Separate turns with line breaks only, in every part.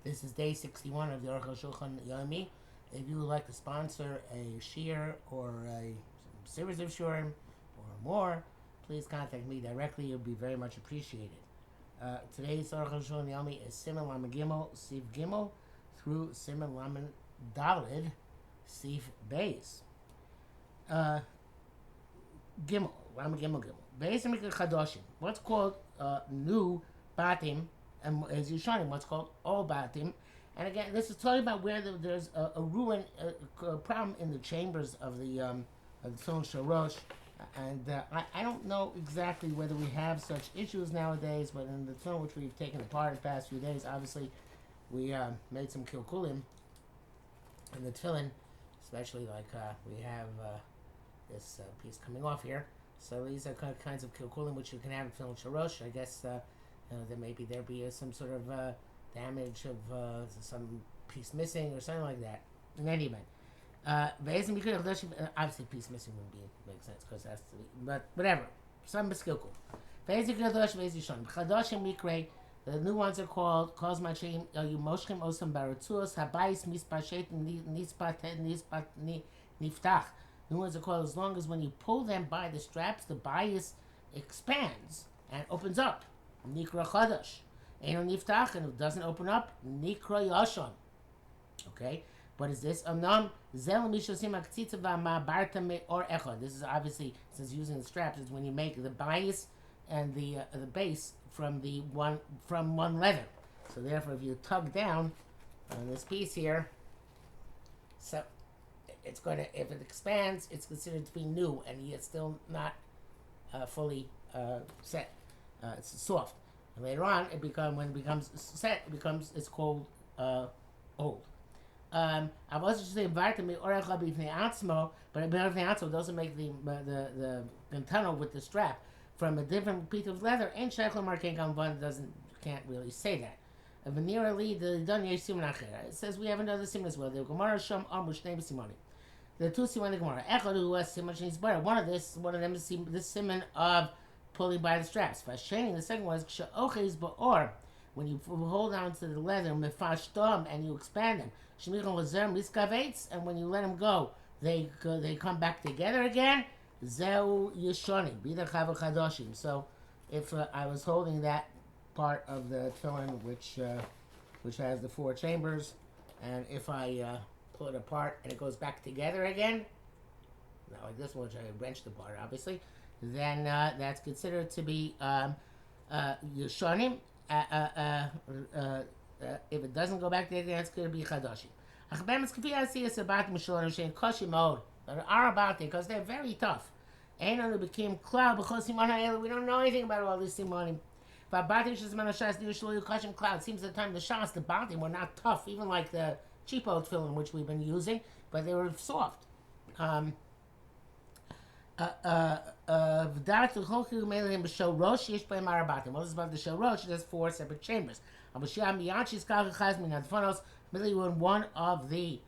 This is day 61 of the Arukh HaShulchan OC. If you would like to sponsor a shir or a series of shurim or more, please contact me directly. It would be very much appreciated. Today's Arukh HaShulchan OC is Siman Lamed Gimel, Sif Gimel, through Siman Lamed Dalid, Sif Beis. Gimel, Lamed Gimel Gimel. Beis Mikra Chadoshim. What's called new batim, and as Yishanim, what's called old batim. And again, this is talking about where there's a ruin, a problem in the chambers of the Tefillin Shorosh. And I don't know exactly whether we have such issues nowadays, but in the Tefillin which we've taken apart the past few days, obviously we made some kilkulim in the Tefillin, especially like we have this piece coming off here. So these are kinds of kilkulim which you can have in Tefillin Shorosh. I guess there maybe there be some sort of damage of some piece missing or something like that. In any event, obviously piece missing would make sense because it has to be, but whatever. Some beskilkul. The new ones are called Kos Machim You Moshkim Osam Baratzuos Habayis Mispashet Nispat Niftach. New ones are called as long as when you pull them by the straps, the bias expands and opens up. Nikra Chadash. Eino Niftach, and it doesn't open up. Nikra Yashon. Okay? What is this? This is obviously, since using the straps, is when you make the bias and the base from one leather. So therefore, if you tug down on this piece here, so it's going to, if it expands, it's considered to be new, and yet still not fully set. It's soft. And later on, when it becomes set, it's called old. I was just saying vitamin orecha b'fnei atzmo, but b'fnei atzmo doesn't make the tunnel with the strap from a different piece of leather. And sheikhel markein kamvan can't really say that. Venirali the don yesh siman acher. It says we have another siman as well. The Gemara Shom Amru Shnei Simoni. The two siman the Gemara. Echad who has siman shneis bar. One of them is this siman of pulling by the straps. Fasheni. The second one is kshaoches ba'or. When you hold on to the leather, mefashtom, and you expand them. Shemichon lezer miskavets, and when you let them go, they come back together again. Zeu yishonim, b'idar chavu chadoshim. So, if I was holding that part of the tefillin, which has the four chambers, and if I pull it apart and it goes back together again, not like this one, which I wrenched apart, obviously, then that's considered to be yishonim. If it doesn't go back there, then it's going to be chadashim. But are about it because they're very tough. We don't know anything about all this simonim. It seems the time the shas, the batim were not tough, even like the cheapo tefillin which we've been using, but they were soft. What is about the shorosh? There's four separate chambers. When one of the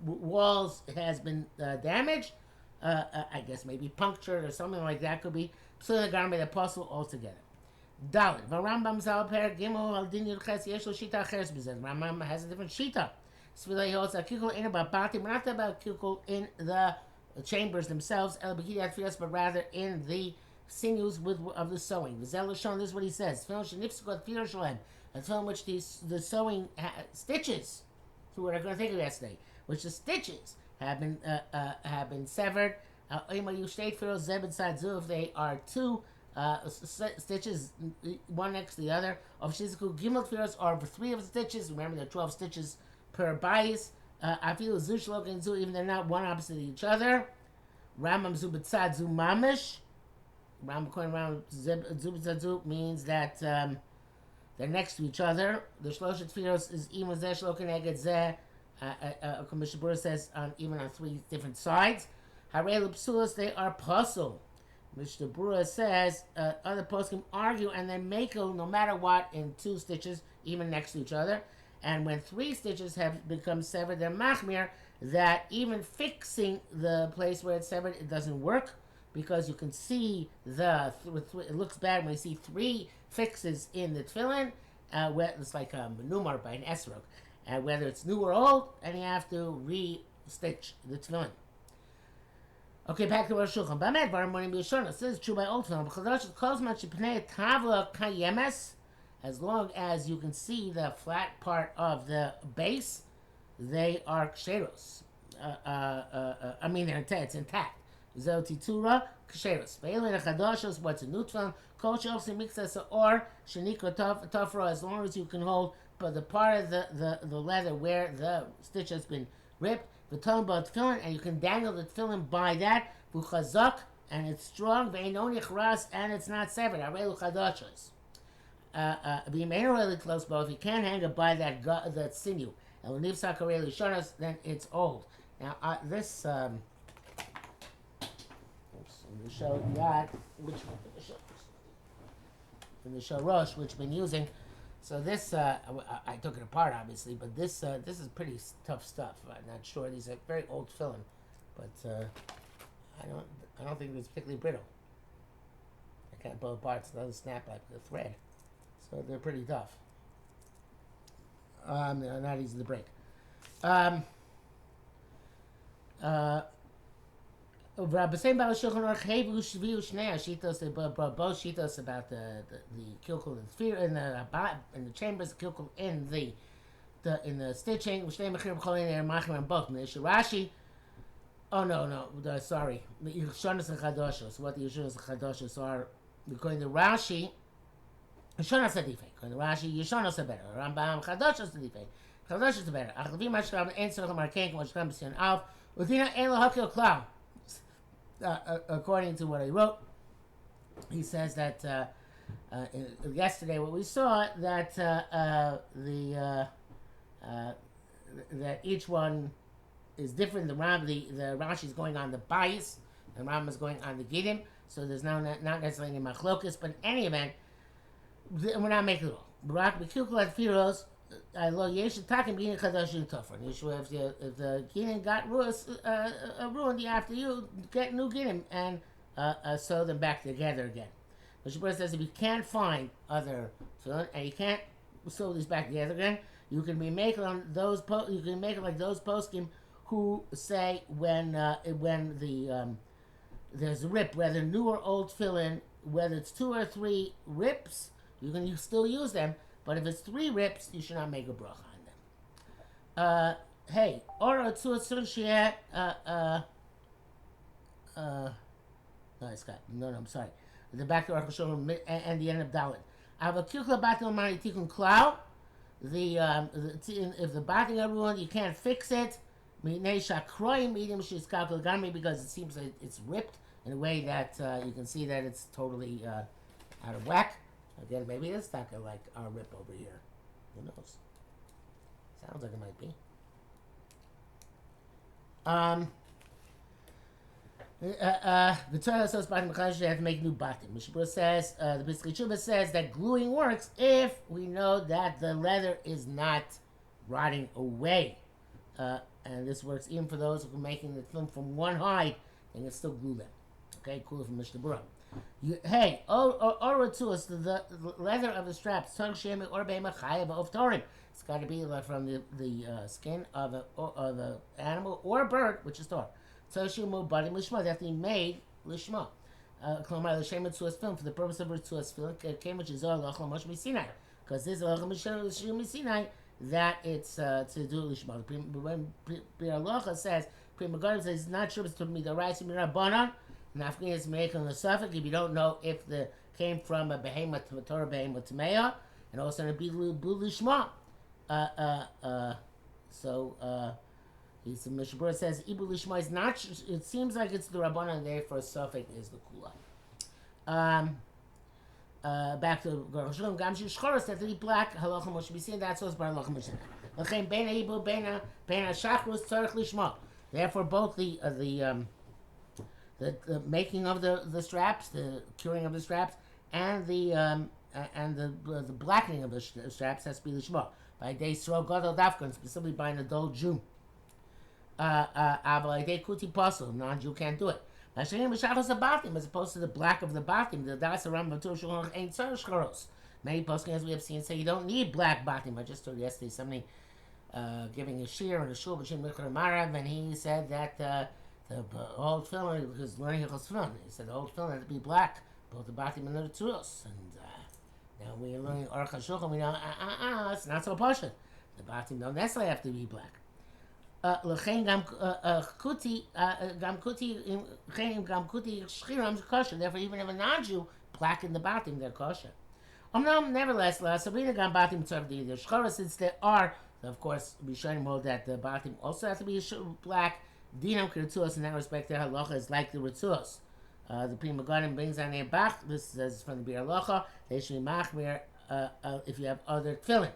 walls has been damaged, I guess maybe punctured or something like that could be. So the garment apostle altogether. Dalit. Rambam Zalper Gimel Al Din Yurches Yeshlo Shita Cheres Bezed. Rambam has a different shita. Svilay holds a kikul in about batim, not about kikul in the chambers themselves, but rather in the sinews of the sewing. The Zelashon, this is what he says. A film which the sewing stitches, so what I'm going to think of yesterday, which the stitches have been severed. If they are two stitches, one next to the other, of Shizuku Gimel Tfiros, or three of the stitches, remember there are 12 stitches per bias. Afilu Zushlok and Zu, even they're not one opposite each other. Ramam Zubitzad Zu Mamish. Ram coin around Zubitzad Zu means that they're next to each other. The Shloshet Tfiros is even Zeh Shlok and Eged Zeh. Mishnah Berurah says even on three different sides. Harei Psulos, they are puzzle. Mishnah Berurah says other poskim argue and they make no matter what in two stitches, even next to each other. And when three stitches have become severed, they're machmir, that even fixing the place where it's severed, it doesn't work, because you can see it looks bad when you see three fixes in the tefillin, where it's like a numar by an esrog, and whether it's new or old, and you have to re-stitch the tefillin. Okay, back to Arukh HaShulchan. B'amed var morim b'yishona. This is true by old tefillin. B'chadash kol zman shepnei tavla kayemes, as long as you can see the flat part of the base, they are ksheros. I mean, it's intact. Zotitura ksheros. Ve'elin achadoshos. What's a new tefillin? Kol shels mixas or shenikra tafra. As long as you can hold, but the part of the leather where the stitch has been ripped, the tefillin, and you can dangle the tefillin by that. V'chazak, and it's strong. Ve'enon yichras, and it's not severed. Arelu chadoshos. B'yimeinu really close, but if you can't hang it by that sinew, and when nifsak arelu shonos, then it's old. Now this. Oops, I'm going to show that. Which one? From the show Rosh, which I've been using. So this, I took it apart obviously, but this is pretty tough stuff. I'm not sure. These are very old tefillin, but I don't think it's particularly brittle. I can't pull it apart; so it doesn't snap like the thread. So they're pretty tough. They're not easy to break. Both shitos about the kilkul in the chambers, the kilkul in the stitching. Rashi. Oh no, sorry. The Yishonos and Chadoshos. What the Yishonos and Chadoshos are, according to Rashi, Yishonos are defect. According to Rashi, Yishonos are better. Rambam Chadoshos are defect. Chadoshos are better. Achlavim Mashram Ein Tzorach Markein Mashram B'Sion Alf. Udina Ein Lo Hakil Klau. According to what I wrote, he says that yesterday what we saw that that each one is different. The Rashi is going on the bias, and Ram is going on the Giddim. So there's not necessarily any machlokas, but in any event, we're not making it all. Barak b'kilkul firos. Lo yesh takim giddim chadash tofron. If the giddim got ruined, you have to get new giddim and sew them back together again. The Shabbat says if you can't find other tefillin and you can't sew these back together again, you can be making on those. You can make it like those poskim who say when there's a rip, whether new or old tefillin, whether it's 2 or 3 rips, you can still use them. But if it's 3 rips, you should not make a bracha on them. Hey, ora tzur sheh. No, Scott. No, I'm sorry. The back to Arukh HaShulchan and the end of Dalit. Avakilkla batil mani tikun klau. If the bating are ruined, you can't fix it. Because it seems like it's ripped in a way that you can see that it's totally out of whack. Again, maybe it's not gonna like our rip over here. Who knows? Sounds like it might be. The Torah says batim b'chadash they have to make new batim. Mishpur says the Pesach Tshuva says that gluing works if we know that the leather is not rotting away, and this works even for those who are making the film from one hide. They can still glue them. Okay, cool from Mishnah Berurah. Hey, the leather of the straps. It's got to be from the skin of an animal or a bird, which is Torah. They have to be made lishma. Film for the purpose of Ritzuas film, which is because this is Sinai that it's to do lishma. When Piralocha says, it's not sure it's to be the rice and Rabbanon. Nafkin is making the suffix if you don't know if the came from a behemoth to a Torah behemoth to Meah, and also a bilu lishma. He said, Mishabur says Ibu lishma is not. It seems like it's the Rabbanan, therefore suffix is the kula. Back to Arukh HaShulchan. Gam shishchoros that be black halacha moshe b'sin. That's what's bar halacha moshe. L'chein bein haibu bein hashachrus tzarich lishma. Therefore, both the making of the straps, the curing of the straps, and the blackening of the straps has to be lishma by day sro gadol dafkan, specifically by an adult Jew. By day kuti pasul, non-Jew can't do it. As opposed to the black of the batim, the das aram v'tur shulchan ain't tzarich shcharos. Many poskim, as we have seen, say you don't need black batim. I just told yesterday somebody giving a shir on the shul between Mikra and Marav, and he said that the old film was learning Hilchos Tefillin. He said the old film had to be black, both the batim and the turos. And now we're learning Arukh HaShulchan, we know, it's not so poshut. The batim don't necessarily have to be black. L'chein gam kuti shchiram kosher. Therefore, even if a non-Jew blacken the batim, they're kosher. Nevertheless, Sabrina gam batim tzardi the shchora, since there are, of course, we showing more that the batim also have to be black. Dinam k'ritzuos in that respect, their halacha is like the ritzuos. The Prima Garden brings on their bach. This is from the Bir Halacha. They should be machmir if you have other tefillin.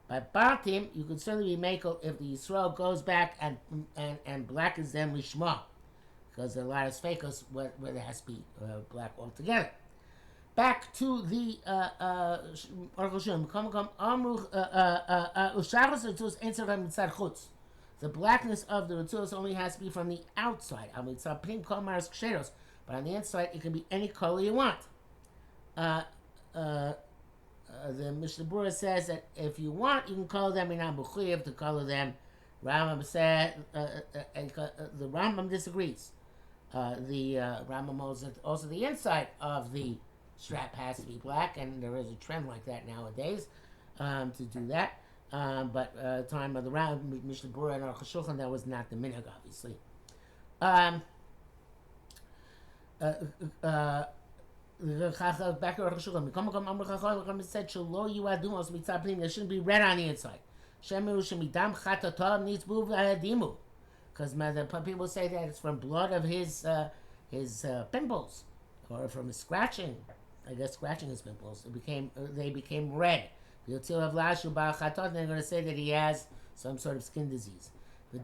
By batim, you could certainly be makel if the Yisrael goes back and blackens them lishma, because there are a lot of fakos where there has to be black altogether. Back to the Arukh HaShulchan. The blackness of the rituals only has to be from the outside. But on the inside, it can be any color you want. The Mishnah Berurah says that if you want, you can color them in Abuchayev to color them. Rambam said the Rambam disagrees. The Rambam holds that also the inside of the strap has to be black, and there is a trend like that nowadays to do that. But time of the Rambam, Mishnah Berurah and Arukh HaShulchan, that was not the minhag, obviously. Back to Arukh HaShulchan, said there shouldn't be red on the inside. Because people say that it's from blood of his pimples, or from his scratching. I guess scratching his pimples. They became red. They're going to say that he has some sort of skin disease. The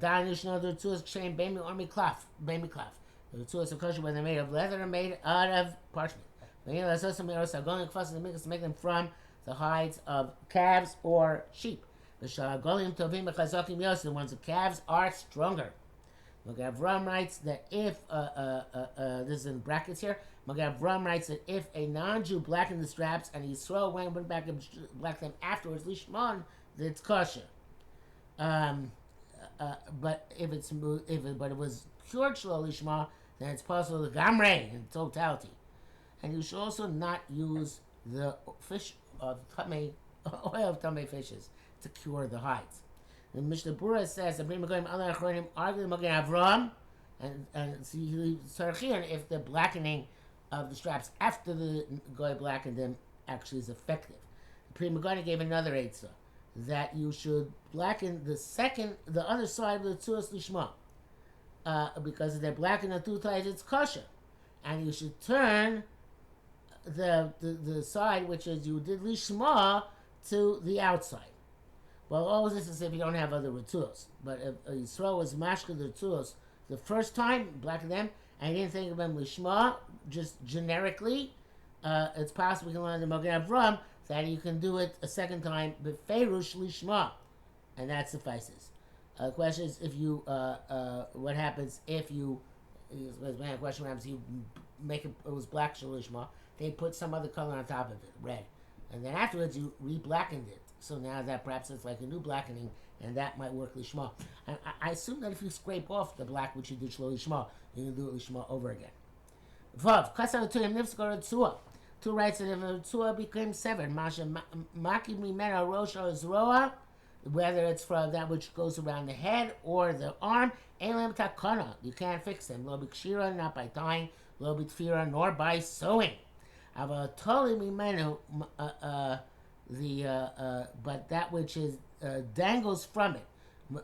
rituals of kosher, when they're made of leather, are made out of parchment. To make them from the hides of calves or sheep. The ones of calves are stronger. Avram writes that if this is in brackets here. Avram writes that if a non-Jew blackened the straps and Yisrael went back and blacked them afterwards, lishman, that it's kosher. But if it was cured shlo lishma, then it's possible the gamrei in totality. And you should also not use the fish of tamei, oil of tamei fishes to cure the hides. The Mishnah Berurah says that argue the Avram and see if the blackening of the straps after the goy blackened them actually is effective. The Pri Megadim gave another eitzah that you should blacken the other side of the tzuras lishma, because if they're blackened on two sides, it's kosher, and you should turn the side which is you did lishma to the outside. Well, all this is if you don't have other rituals. But if Yisrael was mashka the rituals the first time, blacken them, and he didn't think of them lishma, just generically, it's possible you can learn the Magen Avram that you can do it a second time, but ferush lishma, and that suffices. The question is if you, what happens if you, the question happens you make it was black lishma, they put some other color on top of it, red, and then afterwards you re-blackened it. So now that perhaps it's like a new blackening, and that might work lishma. I assume that if you scrape off the black which you did shlo lishma, you can do it lishma over again. Vav kasar to him nifskar tzua. Two writes that if a tzua became severed, masha maki mimena rosh or zroa, whether it's from that which goes around the head or the arm, elam takana, you can't fix them. Lo b'kshira, not by tying, lo b'tfira, nor by sewing. Ava toli mimenu but that which is dangles from it,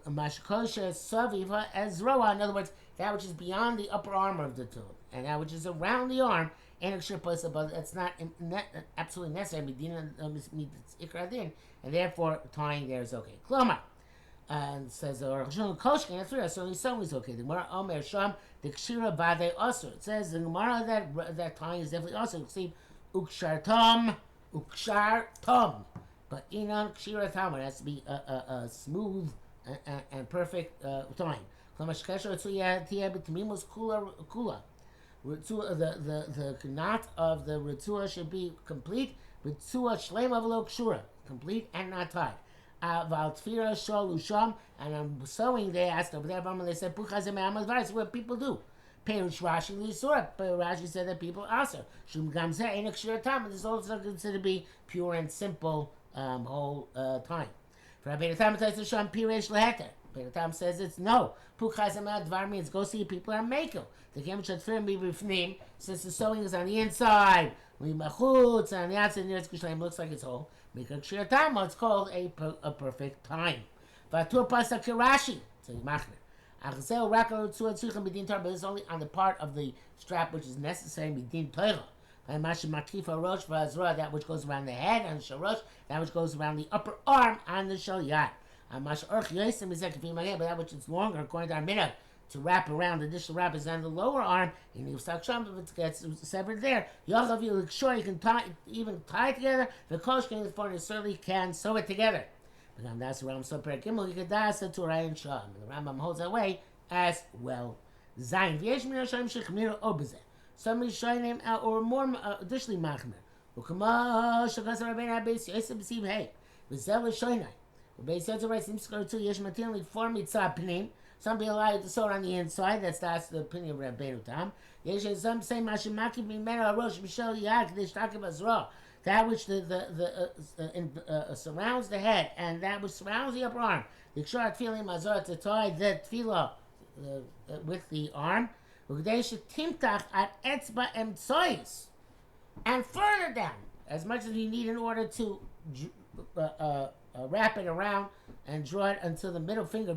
mashkosha saviva ezroa. In other words, that which is beyond the upper arm of the tool, and that which is around the arm, and it's not absolutely necessary. And therefore tying there is okay. Kloma, and says Arukh HaShulchan koshkin. That's right. So sewing is okay. The Gemara Omer Sham the kshira bade osur. It says the Gemara that tying is definitely also. See, ukshar tom. Ukshar tom, but inan kshira tam, it has to be a smooth and perfect time. The knot of the ritua should be complete, With tzua shlema v'lo kshura, complete and not tied. Val tfira shol usham, and I'm sewing. They asked over there, they said puchazim amadvar. What people do. Perush Rashi Lisura. Rashi said that people also Shum Gamze ain't a kshir time. This is also considered to be pure and simple whole time. For Rabbeinu Tam says to Sham Piresh Leheter. Rabbeinu Tam says it's no. Puchazim advar means go see people are makel. The Gem Shatfir Mi Bifnim, since the sewing is on the inside, we machutz on the outside. Near Kushleim looks like it's whole. Make a kshir time. It's called a perfect time. Vatur Pasuk Rashi. So you machmer. But it's only on the part of the strap which is necessary midin Torah. That which goes around the head and the sharosh, that which goes around the upper arm and the shalyat. But that which is longer, according to our minhag, to wrap around the additional wrap is on the lower arm. And if it gets severed there, you can even tie it together. The koshkin is for certainly can sew it together. That's the Rambam Soper Gimel Yikadasa to Ryan Shah. The Rambam holds that way as well. Zayin v'yesh min Hashem shechmiru obeze. Some Rishonim or more additionally machmer. Ukama shakas Rabbeinu Abbas Yosef b'siv hey. V'zel Rishonim. Beis Yosef writes in Skar 2 yesh matinli for mitzah pnim. Some be allowed to sew it on the inside. That's the opinion of Rabbeinu Tam. Yesh some say mashimaki b'menu arosh b'shel yad k'dish takim azra. That which surrounds the head and that which surrounds the upper arm. The ksharat tefillah mazor to tie the tefillah with the arm. Timtach at etzba emtsois, and further down as much as you need in order to wrap it around and draw it until the middle finger.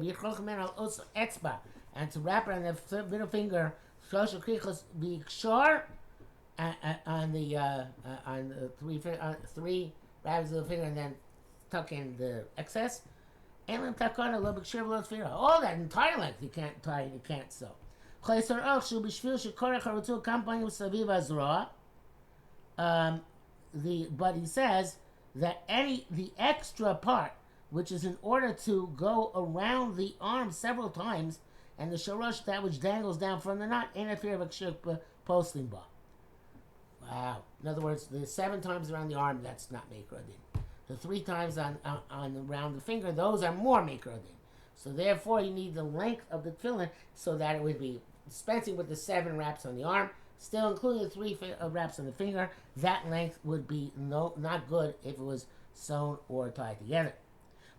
Also etzba, and to wrap it on the middle finger. Shlosh krichos b'ikshar. On the three wraps of the finger and then tuck in the excess. All that entire length you can't tie, you can't sew. But he says that the extra part, which is in order to go around the arm several times, and the sharosh, that which dangles down from the knot, ain't a fear of a kshir posting bar. Wow. In other words, the 7 times around the arm, that's not Meikra Din. The 3 times on around the finger, those are more Meikra Din. So therefore, you need the length of the tefillin so that it would be dispensing with the 7 wraps on the arm, still including the 3 wraps on the finger. That length would be not good if it was sewn or tied together.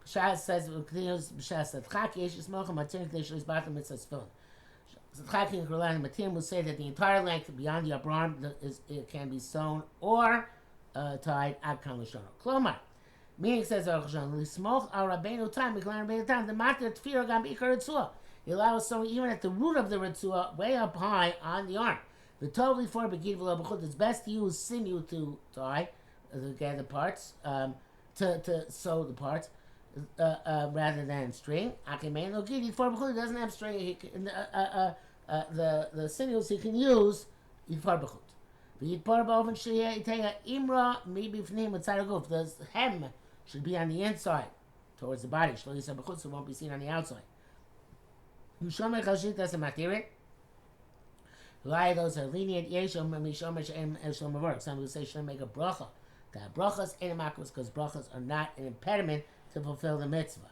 B'shas says, B'shas Sadchaki, Yesh Yismocha, Matin K'dei Shlo Yisbata Mitzvah Tefillin. Zadchaki and Kurlan Matim will say that the entire length beyond the upper arm it can be sewn or tied ad kan l'shono. Klomar, meaning says Arukh HaShulchan, l'smoch al Rabbeinu Tam, Miklan Rabbeinu Tam, the matir tefira gam b'ikar ritzua. He allows sewing even at the root of the ritzua, way up high on the arm. The totally for begid v'lo b'chut, it's best to use sinew to tie the parts, to sew the parts. Rather than string, Akimein lo gidi for b'chut doesn't have string. The sinews he can use yitfar b'chut. V'yitpar b'ofen sheyitei imra mi b'fnim mitzad haguf. The hem should be on the inside towards the body. Shlo yisar b'chut, so it won't be seen on the outside. Yushomer chashit doesn't matir it. Those are lenient. Yeshom mishomer she'em eshom mavork. Some will say shouldn't make a bracha. That brachas ain't makos because brachas are not an impediment to fulfill the mitzvah.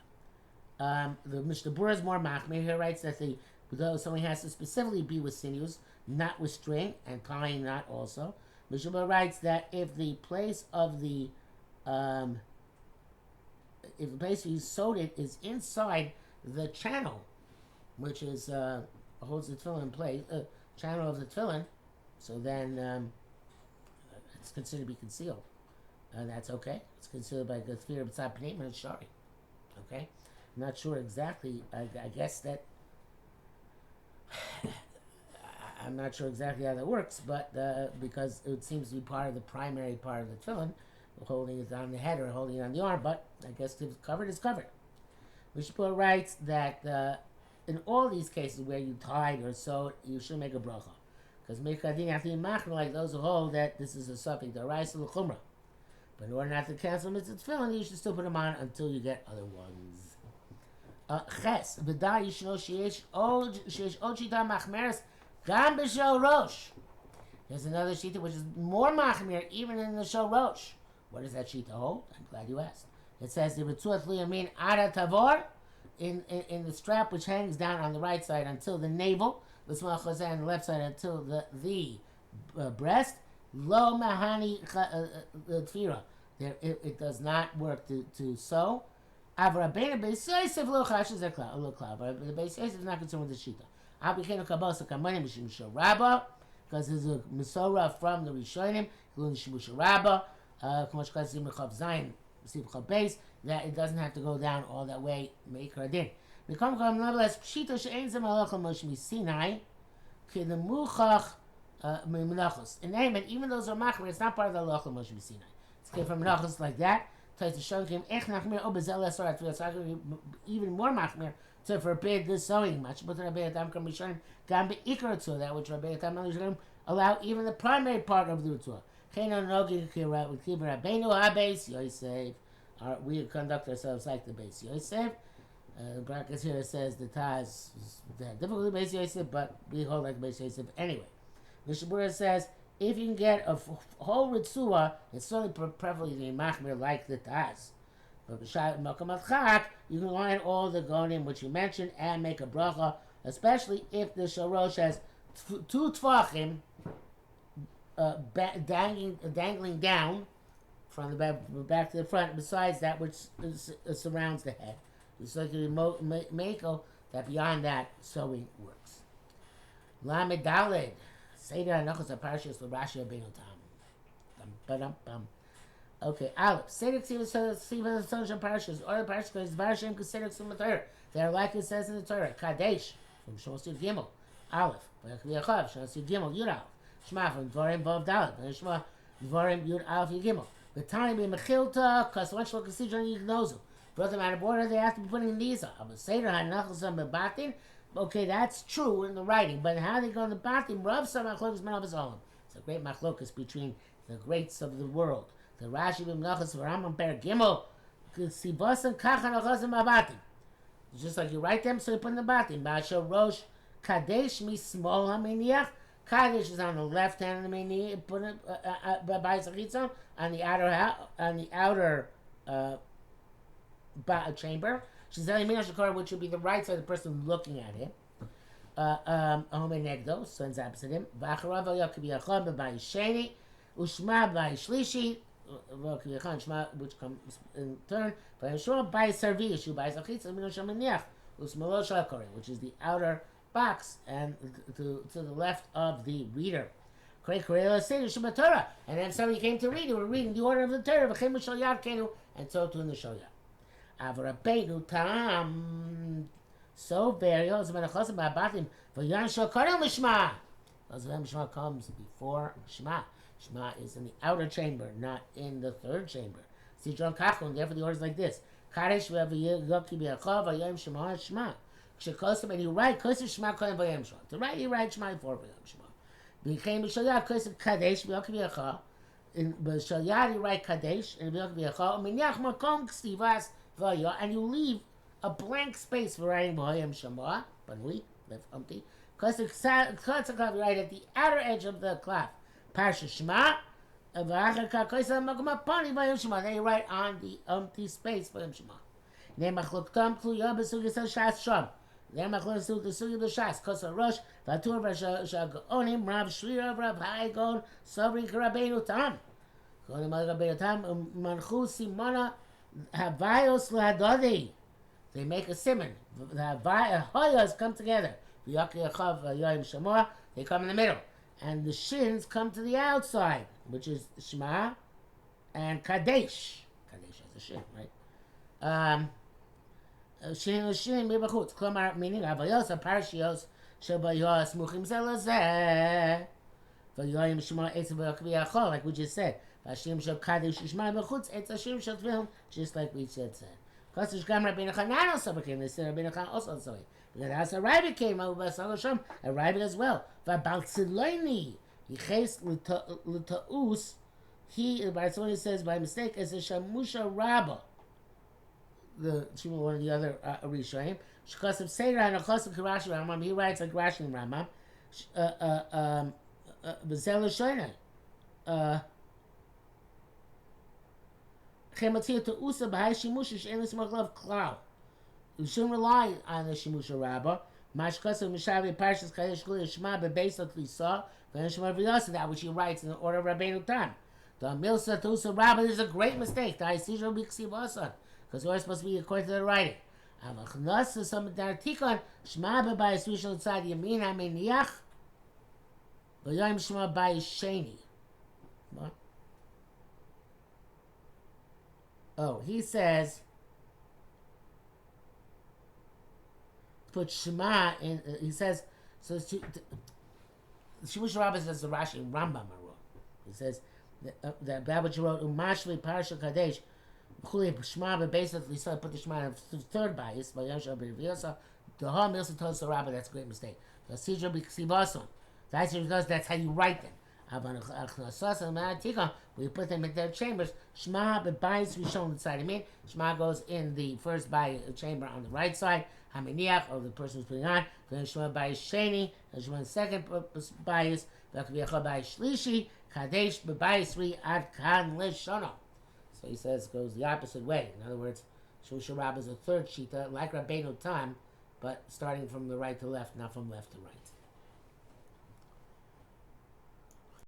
The Mishnah Berurah is more machmir. Here writes that though someone has to specifically be with sinews, not with string, and tying not also. Mishnah Berurah writes that if the place of the place where you sewed it is inside the channel, which is holds the tefillin in place, channel of the tefillin, so then it's considered to be concealed. And that's okay. It's considered by the fear of B'tzad Pneim and Shari. Okay? I'm not sure exactly. I guess that... I'm not sure exactly how that works, but because it seems to be part of the primary part of the tefillin, holding it on the head or holding it on the arm, but I guess if it's covered, it's covered. Mishnah writes that in all these cases where you tied or sewed, you should make a bracha. Because Mekadin have to be machmir like those who hold that this is a suffix, the Raisa l'chumrah. But in order not to cancel mitzvah tefillin, you should still put them on until you get other ones. Ches, v'da yishno sheyesh od shita machmeres gam b'shel rosh. There's another shita which is more machmir even in the shel rosh. What does that shita hold? I'm glad you asked. It says the Ritzuat Liyamin Ara Tavor in the strap which hangs down on the right side until the navel, the small chazan on the left side until the breast. Lo mahani tfira. It does not work to sew. Avrabena Beis Yosef lo chashes lo klav. The Beis Yosef is not concerned with the shita. Abikenu kabasa kamani mishim sharaba, because there's a Masorah from the Rishonim, including Shibush Rabbah, K'mosh Kasim Mechav Zayin, Sibcha Beis, that it doesn't have to go down all that way, make her din. Become come nevertheless, Pshita she'ein zem halachah Moshe Sinai, Kedemuchach Menachos. In Naaman, even though those are machmir, it's not part of the halachah Moshe Sinai. It's came from Menachos like that. Tais Shon came Ech Nachmir Obezel Esor Atfilas. So even more machmir to forbid the sewing much. But Rabbi Adam can be shown Gam beikar to that which Rabbi Adam allow even the primary part of the Ritzua. We conduct ourselves like the Beis Yosef. The brackets here says the Taz difficult with Beis Yosef, but we hold like Beis Yosef anyway. Mishabura says if you can get a whole Ritzua, it's certainly preferably to be machmir like the Taz. But you can line all the gonim which you mentioned and make a bracha, especially if the shorosh has two tvachim dangling down from the back to the front, besides that which surrounds the head. It's like a mako that beyond that sewing works. Lamed Daled Seder Anachos Aparshas L'Rashi Rabbeinu Tam. Okay, Aleph. Seder Ksiva Sonsham Parshas, or the Parshas is Varshem Kseder Ksiva Torah. They are like it says in the Torah. Kadesh from Shmos Yud Gimel. Aleph. V'Yachav Shmos Yud Gimel Yud Aleph. Shema from Dvarim Vav Dalet. V'Shema Dvarim Yud Aleph Yud Gimel. The time in Mechilta, because once look at Sidron Yignozu. Brought them out of order, they have to be putting these up. Seder HaNachosam Bebatin. Okay, that's true in the writing, but how they go in the batim? Rav Sam Machlokas Menavas Olam. It's a great machlokas between the greats of the world. The Rashi B'Menachos V'Rambam Per Gimel Sivasan Kachan Achosam Abatim. Just like you write them, so you put in the batim. Ba'asher Rosh Kadesh Mismol HaMeniach. Kadesh is on the left hand of the meniach. Put it by Zachitzon on the outer chamber. She's telling me which would be the right side of the person looking at him. Negdo, son's opposite him. V'acharav Yaakov Yachon b'Bayis Sheni, Ushma Bayis Shlishi, which comes in turn. V'Yeshua Bayis Sarvi, Yeshu Bayis Achitz, Mino Shamaniach, Usmalo Shalakori, which is the outer box and to the left of the reader. And then somebody came to read it. We're reading the order of the Torah, and so too in the Shoyah. Avrabeinu Tam. So very Shema comes before Shema. Shema is in the outer chamber, not in the third chamber. See John Kachon, therefore the order is like this. Kadesh Yoki B'Yachav Vayom Shema Shema. Kshekosem, and you write Kosev Shema Koyem Vayom Shema. To write, you write Shema before Vayom Shema. Became B'Shalyah Kosev Kadesh Yoki B'Yachav. In B'Shalyah you write Kadesh and Yoki B'Yachav. Minyach Makom Ksivas Vayah, and you leave a blank space for writing Vayom Shema. Banui, left empty. Kosev Kosev right at the outer edge of the cloth. Parsha Shema. Then you write on the empty space Vayom Shema. Then machloktam tluya b'sugya shas sham. Then machloktam b'sugya b'shas kosa rosh v'atur v'shagaonim Rav Shira Rav Haigon Sobri Rabbeinu Tam. Kodim Rabbeinu Tam manchu simona havayos lahadodi. They make a simon. The havayos come together. V'yaki achav v'yoyim shemor. They come in the middle, and the shins come to the outside, which is Shema and Kadesh. Kadesh has a shin, right? Meaning Avayos Parshios Shabayos Muchim Zelazeh Vayoyim Shema Etzav Yakviyachol, like we just said. Vashim Shal Kadesh Shema Bechutz Etzashim Shal Tvil, just like we said. Kostish Gam Rabbeinu Chanan also became. They said Rabbeinu Chanan also saw it. Because as a rabbi came over Salasham, a rabbi as well. Vabaltziloini Yiches L'Ta'us. He, by someone he says by mistake, is a Shamusha Rabbah. The one of the other Rishonim. Shkosav Seder and Achosav Karashi Ramam. He writes like Rashi and Ramam. B'Zel Shoyna. Chematzir to usa b'hai shimusha she'en l'smach love klal. You shouldn't rely on the shimusha rabbah. Mashkasa Mishavi Parshas Kadesh Kuli Shema Bebeisot Lisa Shema V'yasa, that which he writes in the order of Rabbeinu Tam. The Milsa Tusa Rabbah is a great mistake. The Isisha Biksi Vasan, because we're supposed to be according to the writing. Avachnasa some Dartikon Shema Bebayis Rishon Tzad Yamin Haminiach V'yayim Shema Bayis Sheni. What? Oh, he says. Put Shema in. He says so. Shimush Rabbah says the Rashi in Rambam. He says that what you wrote Umashli Parsha Kadesh. Shema basically so put the Shema in the third bias by Yashar B'Riviyasa. The whole Milsa tells the Rabbah that's a great mistake. The Sidra B'Ksivason. That's because that's how you write them. We put them in their chambers. Shema B'Bayis Rishon inside. I mean, Shema goes in the first chamber on the right side. Haminiach, or the person who's putting on. Then Shema Bayis Sheni. Then Shema in second bias. V'Kaviyachal Bayis Shlishi. Kadesh B'Bayis Ri Ad Kan Leshono. So he says it goes the opposite way. In other words, Shusha Rabbah is a third shita, like Rabbeinu Tam, but starting from the right to left, not from left to right.